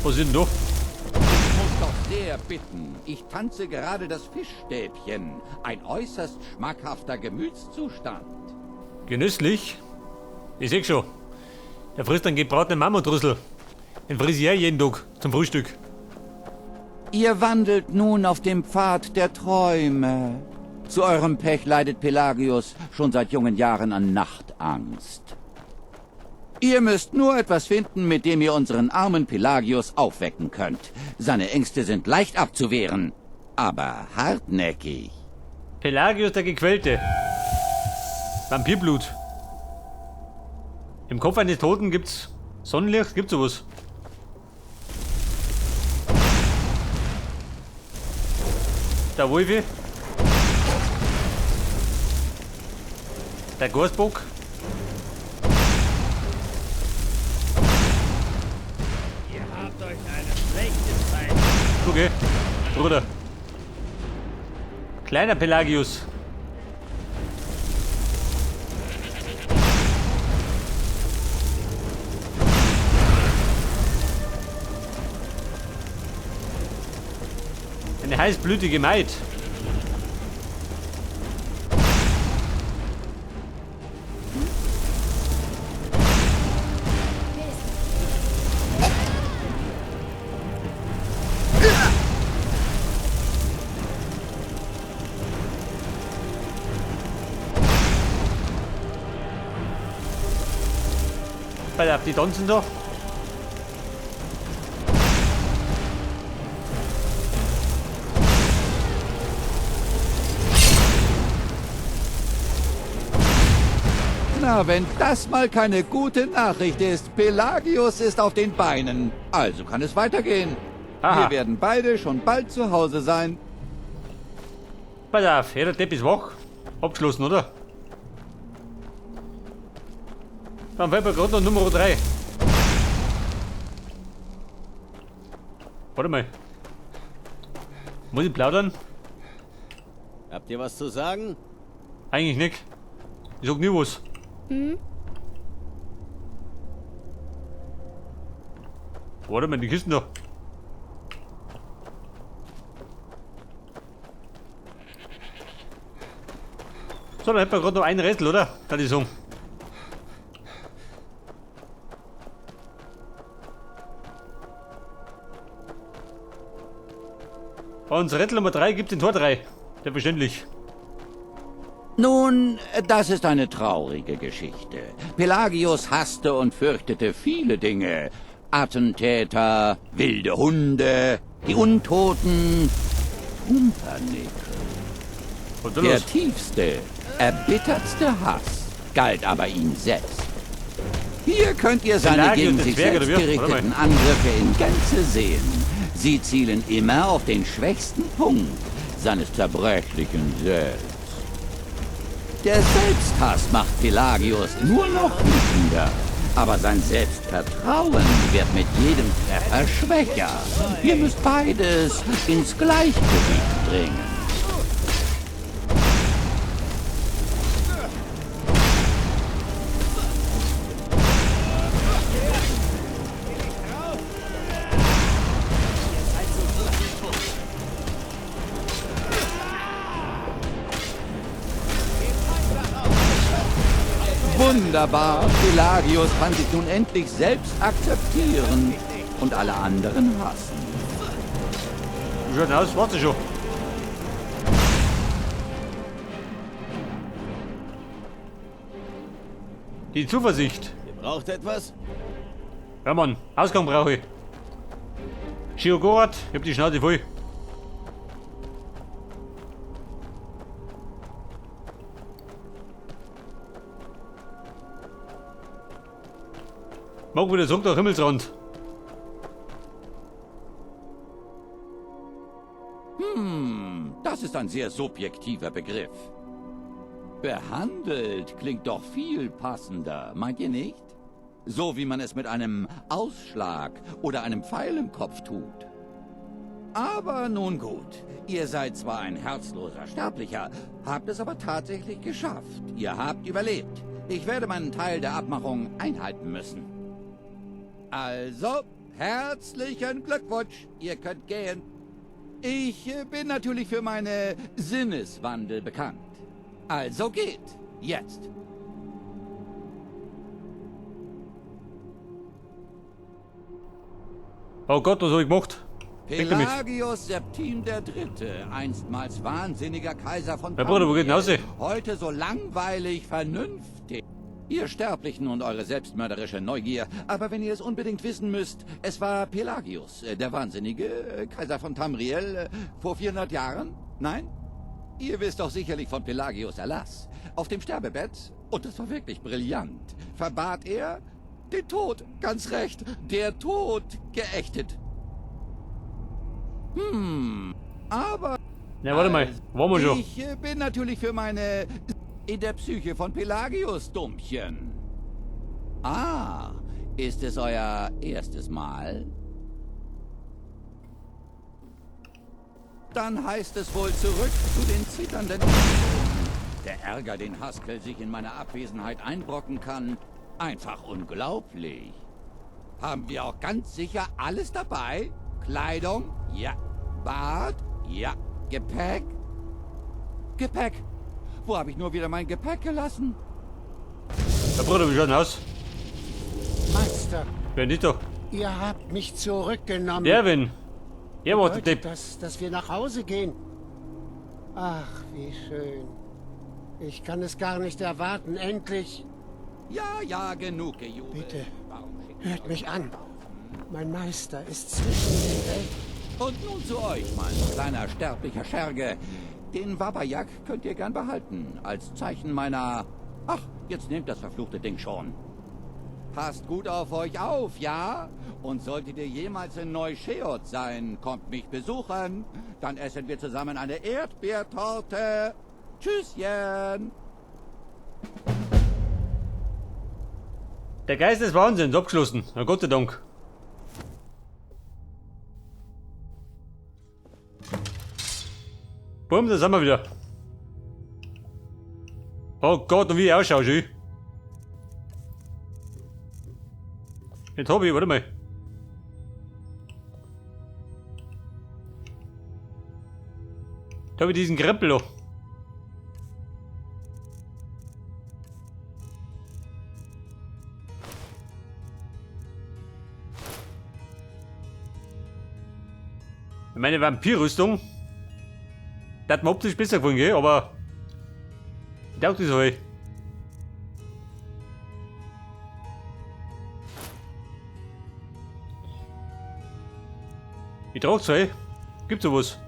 Was sind denn da? Ich muss doch sehr bitten. Ich tanze gerade das Fischstäbchen. Ein äußerst schmackhafter Gemütszustand. Genüsslich? Ich seh schon. Der frisst einen gebratenen Mammutrüssel. Den friss ich jeden Tag zum Frühstück. Ihr wandelt nun auf dem Pfad der Träume. Zu eurem Pech leidet Pelagius schon seit jungen Jahren an Nachtangst. Ihr müsst nur etwas finden, mit dem ihr unseren armen Pelagius aufwecken könnt. Seine Ängste sind leicht abzuwehren, aber hartnäckig. Pelagius der Gequälte. Vampirblut. Im Kopf eines Toten gibt's Sonnenlicht, gibt's sowas. Der Wolfi. Der Gasbock. Ihr habt euch eine schlechte Zeit. Okay, Bruder. Kleiner Pelagius. Eine heißblütige Maid. Bei die tanzen da. Na, wenn das mal keine gute Nachricht ist. Pelagius ist auf den Beinen. Also kann es weitergehen. Aha. Wir werden beide schon bald zu Hause sein. Pass auf, jeder Depp ist wach. Abgeschlossen, oder? Dann fällt mir gerade noch Nummer 3. Warte mal. Muss ich plaudern? Habt ihr was zu sagen? Eigentlich nicht. Ich sag nie was. Warte mal, die Kisten da. So, dann hätten wir gerade noch einen Rätsel, oder? Kann ich sagen. Und Rätsel Nummer 3 gibt den Tor 3. Selbstverständlich. Nun, das ist eine traurige Geschichte. Pelagius hasste und fürchtete viele Dinge. Attentäter, wilde Hunde, die Untoten, Pumpernickel. Was ist da Der los? tiefste, erbittertste Hass galt aber ihm selbst. Hier könnt ihr seine Pelagius, gegen der sich Zwerg, oder selbst wie? Warte gerichteten Angriffe in Gänze sehen. Sie zielen immer auf den schwächsten Punkt seines zerbrechlichen Selbst. Der Selbsthass macht Pelagius nur noch wütender. Aber sein Selbstvertrauen wird mit jedem Treffer schwächer. Ihr müsst beides ins Gleichgewicht bringen. Wunderbar, Pelagius kann sich nun endlich selbst akzeptieren und alle anderen hassen. Wie schaut denn aus? Warte schon. Die Zuversicht. Ihr braucht etwas? Ja, Mann, Ausgang brauche ich. Shiogorat, ich hab die Schnauze voll. Mach wieder Song nach Himmelsrand. Das ist ein sehr subjektiver Begriff. Behandelt klingt doch viel passender, meint ihr nicht? So wie man es mit einem Ausschlag oder einem Pfeil im Kopf tut. Aber nun gut, ihr seid zwar ein herzloser Sterblicher, habt es aber tatsächlich geschafft. Ihr habt überlebt. Ich werde meinen Teil der Abmachung einhalten müssen. Also, Herzlichen Glückwunsch, ihr könnt gehen. Ich bin natürlich für meine Sinneswandel bekannt. Also geht, jetzt. Oh Gott, was hab ich gemacht? Weg damit. Pelagius Septim III., einstmals wahnsinniger Kaiser von Ja, Bruder, wo geht denn raus? heute so langweilig vernünftig. Ihr Sterblichen und eure selbstmörderische Neugier. Aber wenn ihr es unbedingt wissen müsst, es war Pelagius, der wahnsinnige Kaiser von Tamriel, vor 400 Jahren? Nein? Ihr wisst doch sicherlich von Pelagius Erlass. Auf dem Sterbebett, und das war wirklich brillant, verbat er den Tod, ganz recht, der Tod geächtet. Aber... Na, warte mal. Wollen wir schon? Ich bin natürlich für meine... in der Psyche von Pelagius, Dummchen. Ah, ist es euer erstes Mal? Dann heißt es wohl zurück zu den zitternden... Der Ärger, den Haskell sich in meiner Abwesenheit einbrocken kann, einfach unglaublich. Haben wir auch ganz sicher alles dabei? Kleidung? Ja. Bad? Ja. Gepäck? Gepäck. Wo habe ich nur wieder mein Gepäck gelassen? Ja, Bruder, wie schaut denn aus? Meister, Wer nicht doch? ihr habt mich zurückgenommen. Der, wenn? Er war der Bedeutet Depp. das, dass wir nach Hause gehen? Ach, wie schön. Ich kann es gar nicht erwarten, endlich. Ja, ja, genug gejubelt. Bitte, Warum schickt hört ihr mich euch an. Mein Meister ist zwischen den Welten. Und nun zu euch, mein kleiner sterblicher Scherge. Den Wabajak könnt ihr gern behalten, als Zeichen meiner... Ach, jetzt nehmt das verfluchte Ding schon. Passt gut auf euch auf, ja? Und solltet ihr jemals in Neuscheot sein, kommt mich besuchen. Dann essen wir zusammen eine Erdbeertorte. Tschüsschen. Der Geist des Wahnsinns, abgeschlossen. Na Gott sei Dank. Bumm, da sind wir wieder. Oh Gott, und wie ich ausschaue, schön. Jetzt hab ich, warte mal. Da hab ich diesen Krempel noch. Meine Vampirrüstung. Das hat mir optisch besser gefallen, gell? Aber ich dachte so, ey. Ich trage zwei. Gibt's sowas?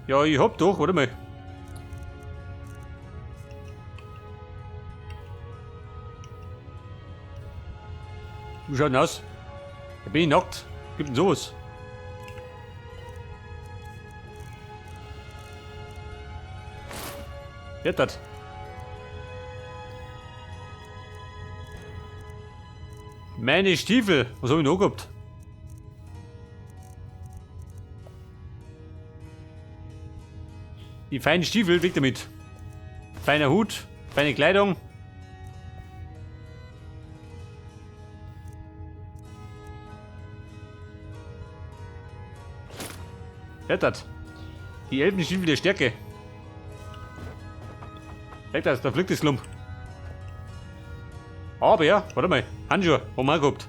Ja, ich hab doch, warte mal. Wie schaut denn aus? Da bin ich nackt. Gibt denn sowas? Wer hat das? Meine Stiefel. Was hab ich noch gehabt? Die feinen Stiefel, weg damit. Feiner Hut, feine Kleidung. Hört das? Die Elbenstiefel der Stärke. Weg das, da fliegt das Klump. Aber ja, warte mal. Handschuhe, haben wir auch gehabt.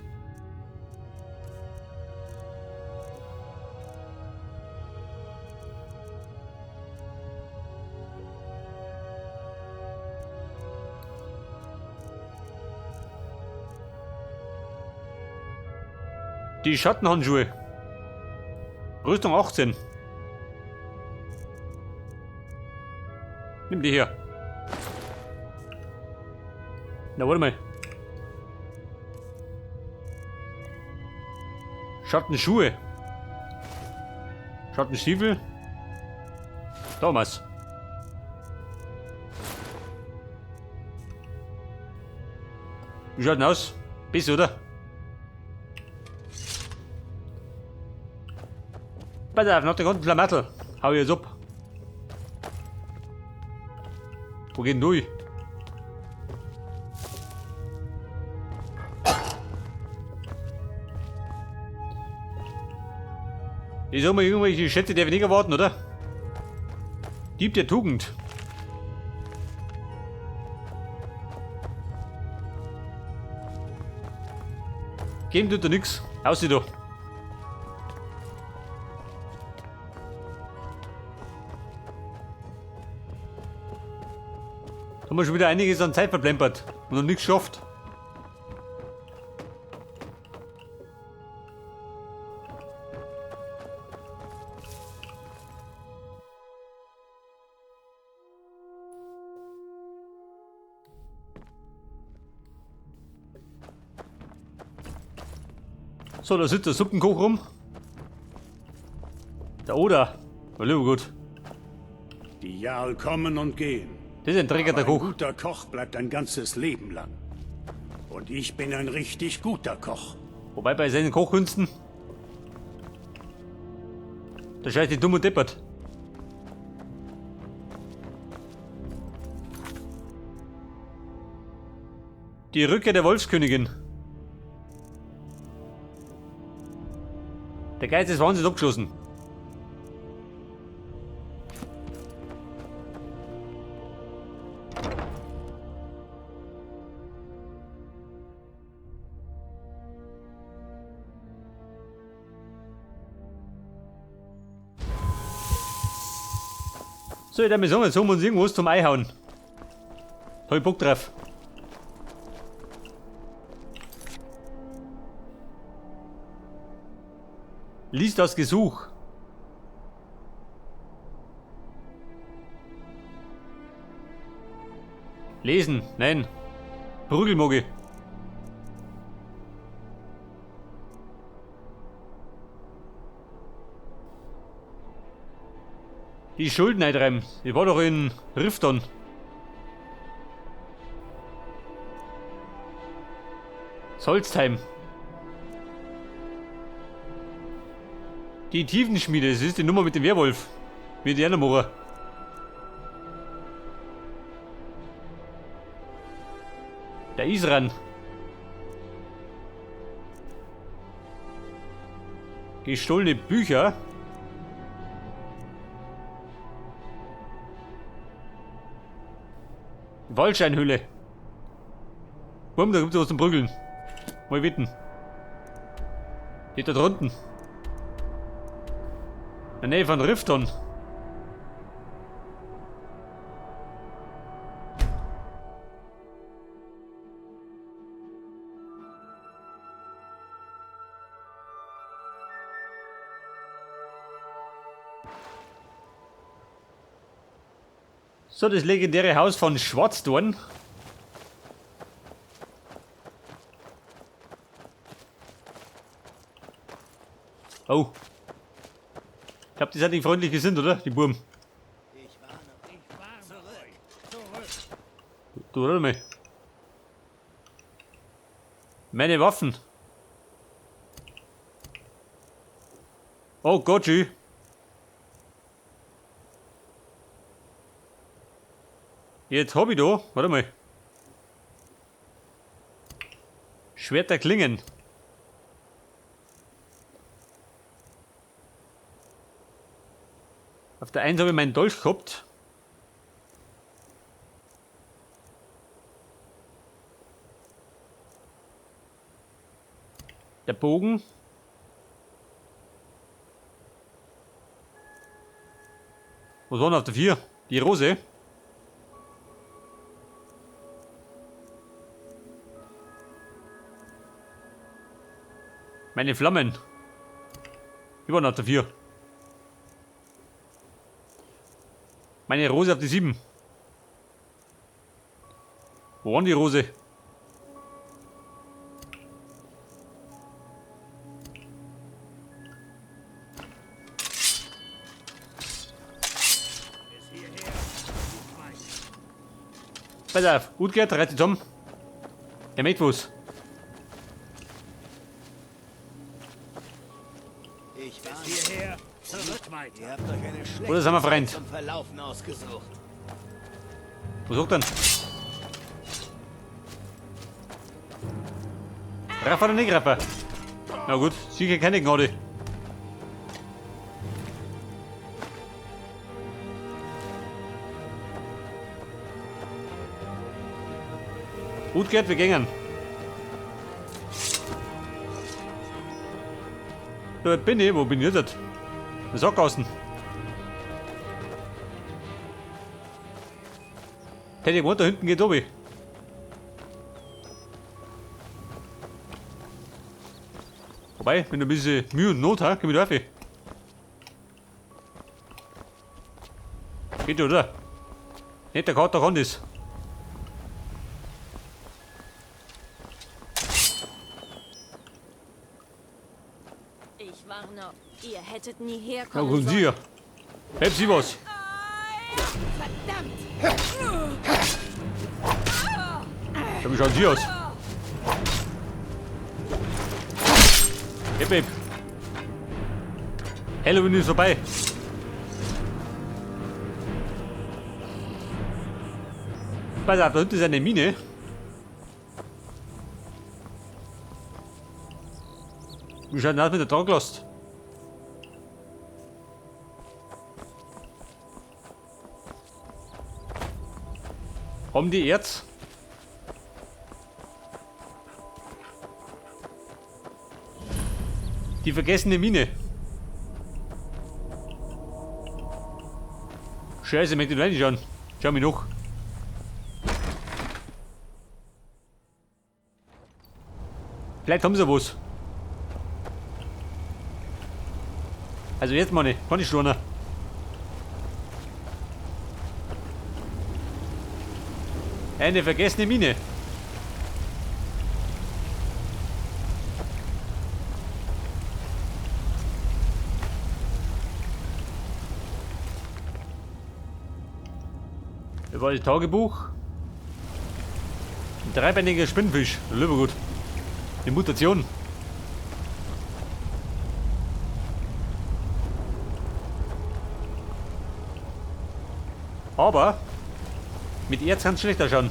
Die Schattenhandschuhe. Rüstung 18. Nimm die her. Na, warte mal. Schattenschuhe. Schattenstiefel. Thomas. Wie schaut denn aus? Bis, oder? Pass auf, nach der ganzen Flamattel. Hau ich jetzt ab. Wo geht denn durch? Ich sag mal, irgendwelche Schätze darf ich nicht erwarten, oder? Dieb der Tugend. Geben tut er nix. Aus da. Haben wir schon wieder einiges an Zeit verplempert und noch nichts geschafft. So, da sitzt der Suppenkoch rum. Der Oda. Hallo, gut. Die Jarl kommen und gehen. Das ist ein Träger, der Aber ein Koch. guter Koch bleibt ein ganzes Leben lang. Und ich bin ein richtig guter Koch. Wobei bei seinen Kochkünsten. Da scheißt die dumm und deppert. Die Rückkehr der Wolfskönigin. Der Geist des Wahnsinns abgeschlossen. So, ich darf mir sagen, jetzt haben wir uns irgendwas zum Einhauen. Da hab ich Bock drauf. Lies das Gesuch. Lesen, nein. Prügelmogge. Die Schulden eintreiben. Ich war doch in Rifton. Solstheim. Die Tiefenschmiede, das ist die Nummer mit dem Werwolf. Wie die anderen. Der Isran. Gestohlene Bücher. Waldsteinhöhle. Warum, da gibt's was zum Prügeln. Mal wetten. Geht da drunten. In der Nähe von Rifton. So, das legendäre Haus von Schwarzdorn. Oh. Ich glaube, die sind nicht freundlich gesinnt, oder? Die Burm. Du, warte mal. Meine Waffen. Oh Gott, schön. Jetzt hab ich da, warte mal. Schwerter Klingen. Auf der 1 habe ich meinen Dolch gehabt. Der Bogen. Was war denn auf der 4? Die Rose. Meine Flammen. Die waren auf der 4. Meine Rose auf die 7. Wo war die Rose? Pass auf, gut geht, reißt die zusammen. Der mit was. hierher. Zurück weiter. Ihr habt euch eine schlechte Oder sind wir Freund? zum Verlaufen ausgesucht. Was sagt denn? Raffer oder nicht Raffer? Na gut, sicher keine Gnade. Gut geht, wir gehen. Da bin ich, wo bin ich jetzt? Der Sackgassen. Hätte ich gewohnt, da hinten geht obi. Wobei, wenn du ein bisschen Mühe und Not hast, komm ich da rauf. Geht oder? Nicht der Kater kann das. Ich warne, ihr hättet nie Na herkommen kommen Sie hier. Helf Sie was. Verdammt! Wie schauen Sie aus? Hey, Babe. Halloween ist vorbei. Pass auf, da hinten ist eine Mine. Wie schaut denn aus mit der Traglast? Haben die Erz? Die vergessene Mine. Scheiße, ich möchte nicht reinschauen. Schau mich noch. Vielleicht haben sie was. Also jetzt mal nicht, kann ich schon. Eine vergessene Mine. Da war das Tagebuch. Ein dreibeiniger Spinnfisch. Lieber gut. Die Mutation. Aber mit Erz kann es schlechter schauen.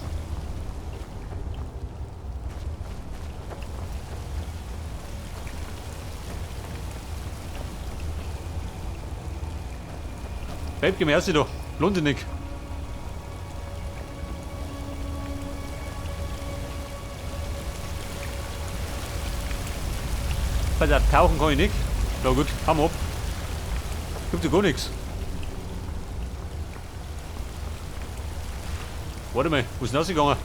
Babe, geh mir erst da. Lohnt sich nicht. Pass auf, tauchen kann ich nicht. Na gut, haben wir ab. Gibt ja gar nichts. Warte mal, wo ist denn rausgegangen?